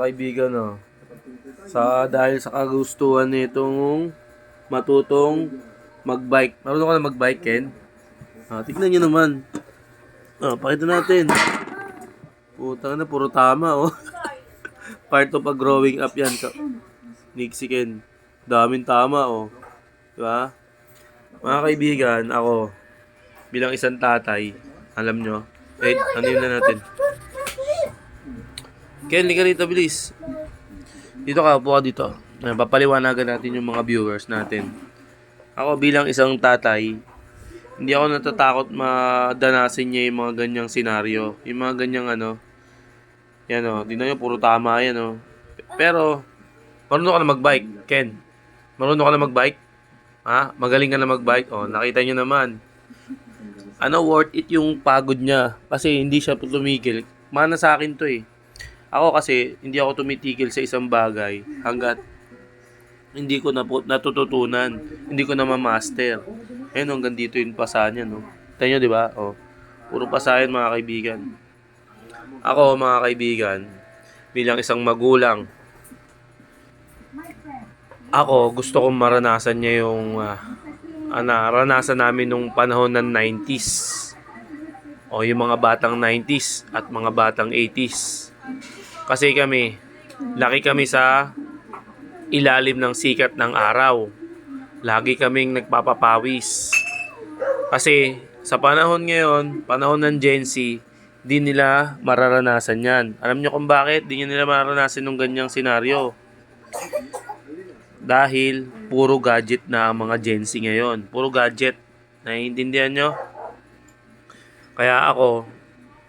kaibigan, oh. Dahil sa kagustuhan nitong matutong magbike. Marunong ka na magbike, Ken? Tignan nyo naman. Pakita natin. Putang na, puro tama, oh. Part of a growing up yan. Nixie Ken. Daming tama, oh. Diba? Mga kaibigan, ako, bilang isang tatay, alam nyo, ano yun na natin? Ken, liga rito, bilis. Dito ka, upo ka dito. Papaliwanagan natin yung mga viewers natin. Ako bilang isang tatay, hindi ako natatakot madanasin niya yung mga ganyang senaryo. Yung mga ganyang yan o, tingnan nyo, puro tama yan o. Pero, marunong ka na magbike, Ken. Marunong ka na magbike? Magaling ka na magbike? O, nakita nyo naman. Worth it yung pagod niya. Kasi hindi siya tumigil. Mana sa akin to eh. Ako kasi, hindi ako tumitigil sa isang bagay hanggat hindi ko natututunan, hindi ko na ma-master. Ayun, hanggang dito yung pasahan niya, no? Tayo nyo, di ba? Puro pasahan, mga kaibigan. Ako, mga kaibigan, bilang isang magulang, ako, gusto kong maranasan niya yung naranasan namin nung panahon ng 90s. O yung mga batang 90s at mga batang 80s. Kasi laki kami sa ilalim ng sikat ng araw. Lagi kaming nagpapapawis. Kasi sa panahon ngayon, panahon ng Gen Z, di nila mararanasan yan. Alam nyo kung bakit di nila mararanasan ng ganyang senaryo? Dahil puro gadget na ang mga Gen Z ngayon. Puro gadget. Naiintindihan nyo? Kaya ako,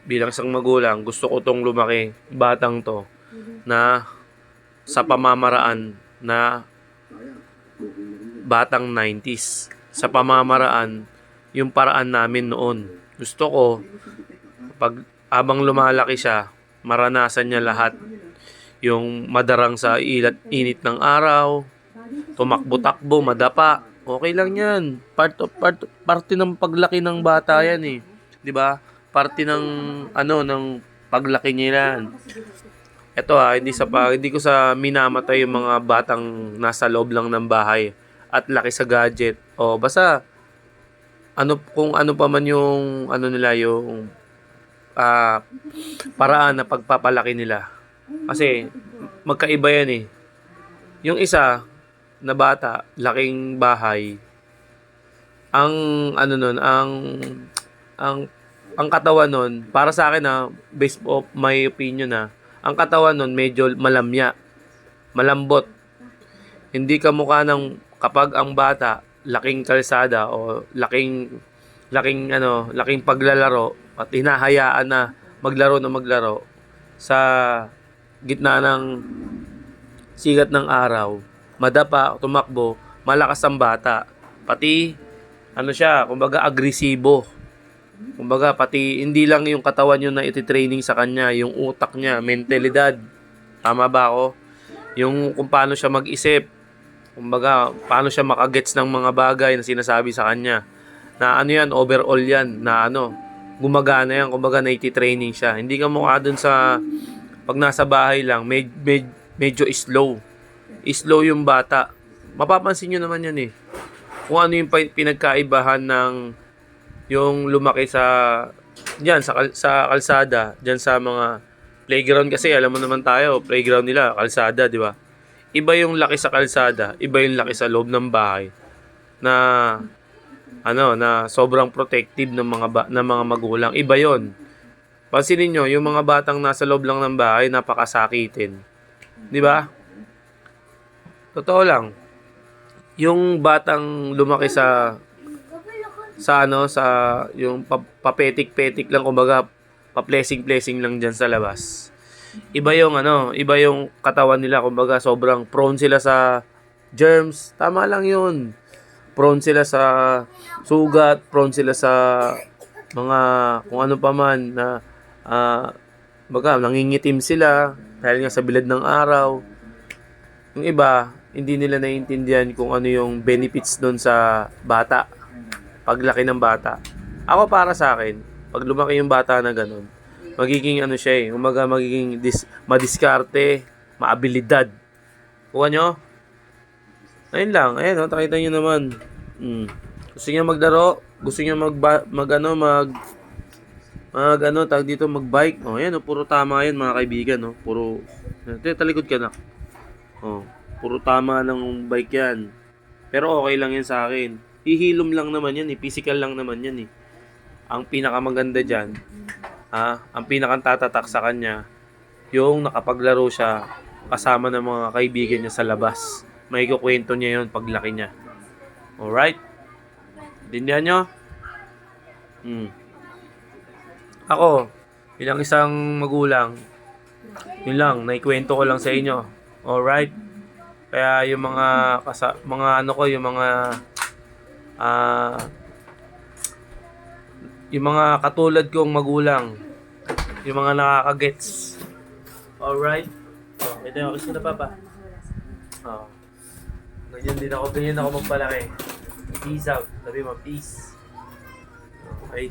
bilang isang magulang, gusto ko tong lumaki, batang to, na sa pamamaraan na batang 90s. Sa pamamaraan, yung paraan namin noon. Gusto ko, abang lumalaki siya, maranasan niya lahat. Yung madarang sa init ng araw, tumakbo-takbo, madapa. Okay lang yan. Parte ng paglaki ng bata yan eh. 'Di ba? Parte ng ng paglaki niya yan. Ito hindi ko sa minamatay yung mga batang nasa loob lang ng bahay at laki sa gadget. Basta kung ano pa man yung nila yung paraan na pagpapalaki nila. Kasi magkaiba yan eh. Yung isa na bata, laking bahay, ang ang katawan nun, para sa akin based of my opinion ang katawan nun medyo malamya, malambot. Hindi kamukha ng kapag ang bata laking kalsada o laking paglalaro at hinahayaan na maglaro sa gitna ng sigat ng araw, madapa, tumakbo, malakas ang bata. Pati kumbaga agresibo. Kumbaga, pati hindi lang yung katawan yun na iti-training sa kanya, yung utak niya, mentalidad. Tama ba ako? Yung kung paano siya mag-isip. Kumbaga, paano siya makagets ng mga bagay na sinasabi sa kanya. Na yan, overall yan. Na gumagana yan. Kumbaga, na iti-training siya. Hindi ka mukha dun sa, pag nasa bahay lang, medyo slow. Slow yung bata. Mapapansin nyo naman yan eh. Kung ano yung pinagkaibahan ng yung lumaki sa kalsada, diyan sa mga playground, kasi alam mo naman tayo, playground nila kalsada, di ba? Iba yung laki sa kalsada, iba yung laki sa loob ng bahay na na sobrang protective ng mga magulang. Iba 'yon. Pansinin niyo, yung mga batang nasa loob lang ng bahay, napakasakitin. Di ba? Totoo lang. Yung batang lumaki sa yung papetik-petik lang, kumbaga pa-plessing-plessing lang diyan sa labas. Iba yung katawan nila, kumbaga sobrang prone sila sa germs. Tama lang 'yun. Prone sila sa sugat, prone sila sa mga kung ano pa man na nangingitim sila dahil nga sa bilad ng araw. Yung iba, hindi nila naiintindihan kung ano yung benefits doon sa bata. Paglaki ng bata. Ako, para sa akin, pag lumaki yung bata na ganun, magiging magiging madiskarte, maabilidad. Kuha nyo? Ayun lang. Ayun, nakita nyo naman. Gusto nyo maglaro? Gusto nyo tag dito, magbike? Ayan, puro tama yan, mga kaibigan, Puro, talikod ka na. Puro tama ng bike yan. Pero okay lang yan sa akin. Hihilom lang naman yan, physical lang naman yan, Ang pinakamaganda dyan, ang pinakang tatatak sa kanya, yung nakapaglaro siya kasama ng mga kaibigan niya sa labas. May kukwento niya yon paglaki niya. Alright? Dindihan nyo? Ako, bilang isang magulang, yun lang, naikwento ko lang sa inyo. Alright? Kaya yung yung mga katulad kong magulang, yung mga nakakagets. Alright? Ito yung kiss ko na, Papa. Ganyan ako magpalaki. Peace out. Sabi mo, peace. Okay.